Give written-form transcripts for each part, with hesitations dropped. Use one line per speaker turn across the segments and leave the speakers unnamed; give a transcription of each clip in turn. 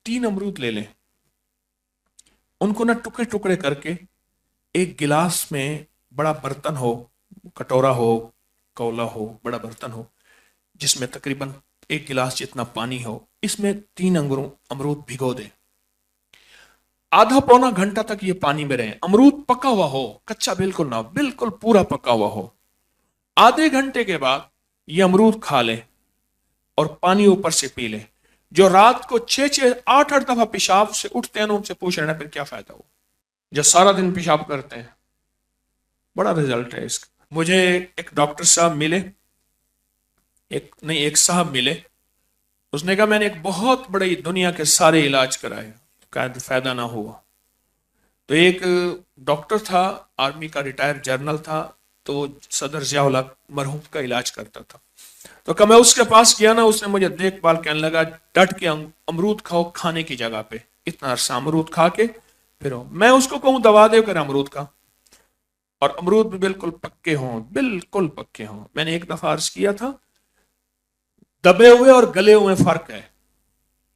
3 अमरूद ले लें, उनको ना टुकड़े टुकड़े करके एक गिलास में, बड़ा बर्तन हो, कटोरा हो, कौला हो, बड़ा बर्तन हो, जिसमें तकरीबन 1 गिलास जितना पानी हो, इसमें 3 अमरूद भिगो दें। आधा पौना घंटा तक ये पानी में रहे, अमरूद पका हुआ हो, कच्चा बिल्कुल ना, बिल्कुल पूरा पका हुआ हो। आधे घंटे के बाद ये अमरूद खा ले और पानी ऊपर से पी ले। जो रात को 6-8 दफा पेशाब से उठते हैं ना, उनसे पूछ लेना फिर क्या फायदा हो। जो सारा दिन पेशाब करते हैं, बड़ा रिजल्ट है इसका। मुझे एक डॉक्टर साहब मिले, एक साहब मिले, उसने कहा मैंने एक बहुत बड़ी दुनिया के सारे इलाज कराए, फायदा ना हुआ। तो एक डॉक्टर था, आर्मी का रिटायर्ड जनरल था, तो सदर जियाउल हक मरहूम का इलाज करता था। तो कब मैं उसके पास गया ना, उसने मुझे देखभाल कहने लगा डट के अमरूद खाओ खाने की जगह पे, इतना अरसा अमरूद खा के फिर मैं उसको कहूं दवा दे कर अमरूद का, और अमरूद भी बिल्कुल पक्के हों, बिल्कुल पक्के हों। मैंने एक दफा अर्ज किया था, दबे हुए और गले हुए फर्क है।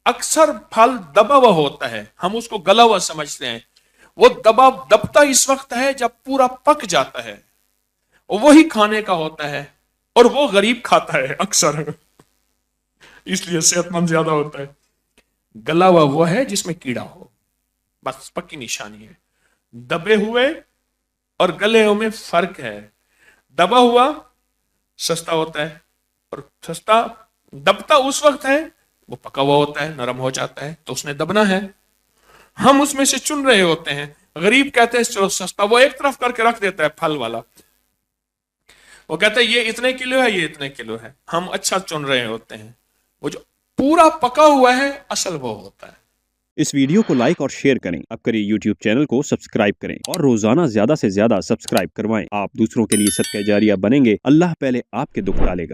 अक्सर फल दबा हुआ होता है, हम उसको गला हुआ समझते हैं। वो दबता इस वक्त है जब पूरा पक जाता है, और वही खाने का होता है, और वो गरीब खाता है अक्सर, इसलिए सेहतमंद ज्यादा होता है। गला हुआ वो है जिसमें कीड़ा हो, बस पक्की निशानी है। दबे हुए और गले हुए में फर्क है। दबा हुआ सस्ता होता है, और सस्ता दबता उस वक्त है, वो पका हुआ होता है, नरम हो जाता है, तो उसने दबना है। हम उसमें से चुन रहे होते हैं। गरीब कहते हैं चलो सस्ता, वो एक तरफ करके रख देता है फल वाला, वो कहता है ये इतने किलो है, ये इतने किलो है। हम अच्छा चुन रहे होते हैं, वो जो पूरा पका हुआ है असल वो होता है।
इस वीडियो को लाइक और शेयर करें। अब करें यूट्यूब चैनल को सब्सक्राइब करें और रोजाना ज्यादा से ज्यादा सब्सक्राइब करवाएं। आप दूसरों के लिए सदका जारिया बनेंगे। अल्लाह पहले आपके दुख टालेगा।